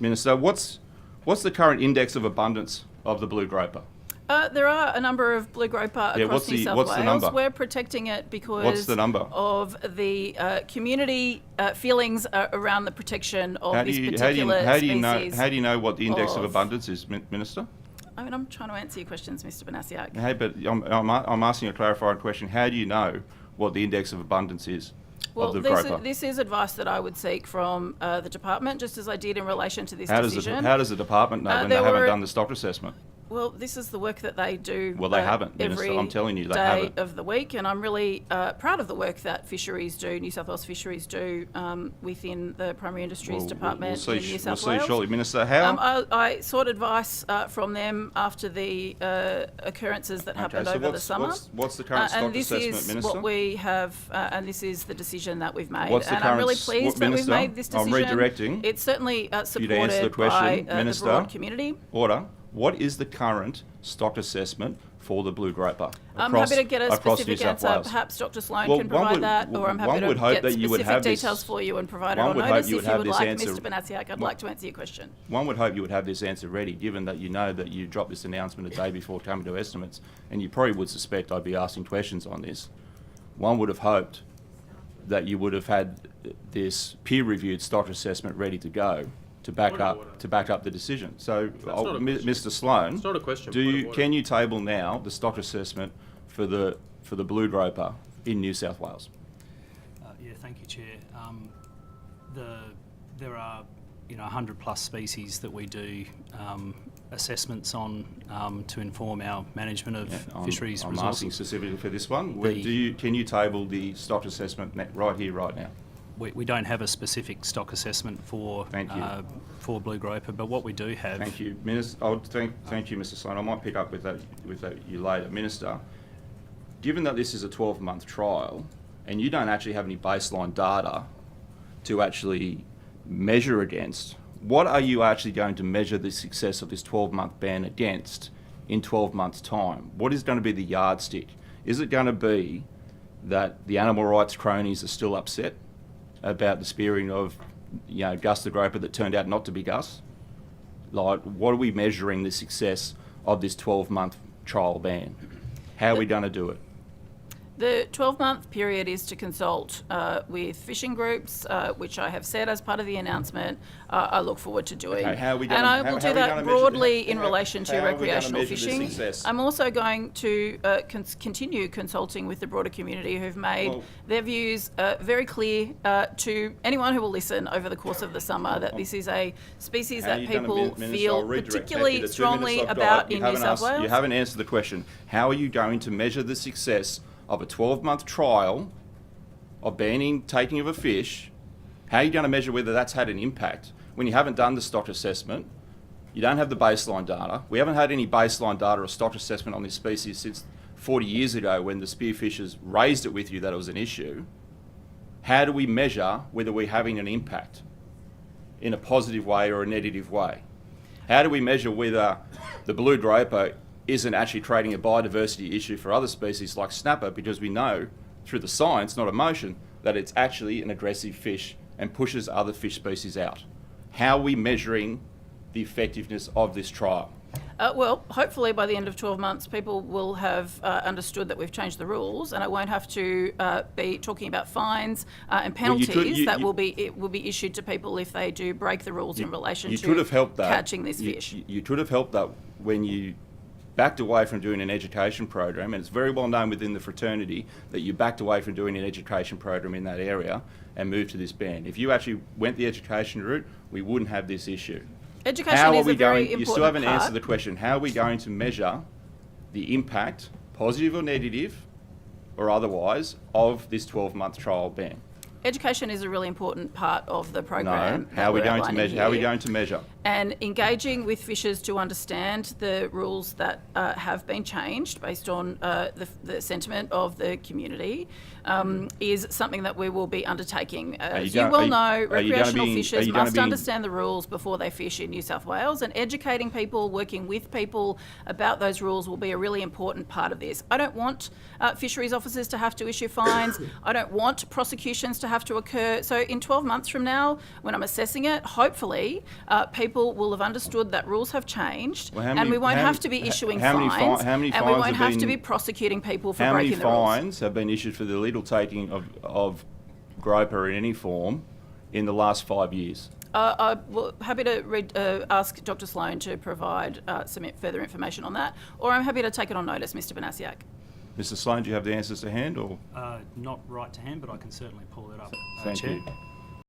Minister, what's the current index of abundance of the blue groper? There are a number of blue groper across New South Wales. The number? We're protecting it because What's the number? of the community feelings around the protection of this particular species. How do you know what the index of abundance is, Minister? I mean, I'm trying to answer your questions, Mr. Banasiak. Hey, but I'm asking a clarifying question. How do you know what the index of abundance is? Well, this is advice that I would seek from the department, just as I did in relation to this decision. How does the department know when they haven't done the stock assessment? Well, this is the work that they do. Well, they haven't, Minister. I'm telling you, they haven't. Day of the week, and I'm really proud of the work that fisheries do, New South Wales fisheries do, within the Primary Industries Department in New South Wales. We'll see shortly, Minister. How? I sought advice from them after the occurrences that happened over the summer. What's the current stock assessment, Minister? And this is what we have, and this is the decision that we've made. I'm really pleased that we've made this decision. I'm redirecting. It's certainly supported by the broad community. Order. What is the current stock assessment for the blue groper I'm happy to get a specific answer. Perhaps Dr. Sloan can provide that, or I'm happy to get specific details for you and provide it on notice if you would like. Mr. Banasiak, I'd like to answer your question. One would hope you would have this answer ready, given that you know that you dropped this announcement a day before coming to estimates, and you probably would suspect I'd be asking questions on this. One would have hoped that you would have had this peer-reviewed stock assessment ready to go to back up the decision. So, Mr. Sloan, it's not a question. Can you table now the stock assessment for the blue groper in New South Wales? Yeah, thank you, Chair. There are 100+ species that we do assessments on to inform our management of fisheries resources. I'm asking specifically for this one. Can you table the stock assessment right here, right now? We don't have a specific stock assessment for blue groper, but what we do have. Thank you, Minister. Thank you, Mr. Sloan. I might pick up with that you later, Minister. Given that this is a 12-month trial, and you don't actually have any baseline data to actually measure against, what are you actually going to measure the success of this 12-month ban against in 12 months' time? What is going to be the yardstick? Is it going to be that the animal rights cronies are still upset about the spearing of, Gus the groper that turned out not to be Gus? Like, what are we measuring the success of this 12-month trial ban? How are we going to do it? The 12-month period is to consult with fishing groups, which I have said as part of the annountment. I look forward to doing. Okay, how are we and I will do that broadly in relation to recreational fishing. I'm also going to continue consulting with the broader community who've made their views very clear to anyone who will listen over the course of the summer that this is a species that people feel particularly strongly about in New South Wales. You haven't answered the question. How are you going to measure the success of a 12-month trial of banning taking of a fish? How are you going to measure whether that's had an impact when you haven't done the stock assessment? You don't have the baseline data. We haven't had any baseline data or stock assessment on this species since 40 years ago when the spearfishers raised it with you that it was an issue. How do we measure whether we're having an impact in a positive way or a negative way? How do we measure whether the blue groper isn't actually creating a biodiversity issue for other species like snapper, because we know through the science, not emotion, that it's actually an aggressive fish and pushes other fish species out? How are we measuring the effectiveness of this trial? Well, hopefully by the end of 12 months, people will have understood that we've changed the rules, and I won't have to be talking about fines and penalties that will be issued to people if they do break the rules in relation to catching this fish. You could have helped that when you backed away from doing an education program, and it's very well known within the fraternity that you backed away from doing an education program in that area and moved to this ban. If you actually went the education route, we wouldn't have this issue. Education is a very important part. You still haven't answered the question. How are we going to measure the impact, positive or negative, or otherwise, of this 12-month trial ban? Education is a really important part of the program. No. How are we going to measure? How are we going to measure? And engaging with fishers to understand the rules that have been changed based on the sentiment of the community is something that we will be undertaking. As you well know, recreational fishers must understand the rules before they fish in New South Wales, and educating people, working with people about those rules will be a really important part of this. I don't want fisheries officers to have to issue fines. I don't want prosecutions to to have to occur. So in 12 months from now, when I'm assessing it, hopefully people will have understood that rules have changed, Well, and we won't have to be issuing fines, and we won't have to be prosecuting people for breaking the rules. How many fines have been issued for the illegal taking of groper in any form in the last 5 years? I'm happy to ask Dr. Sloan to provide some further information on that, or I'm happy to take it on notice, Mr. Banasiak. Mr. Sloan, do you have the answers to hand, or? Not right to hand, but I can certainly pull it up. Thank Chair. you.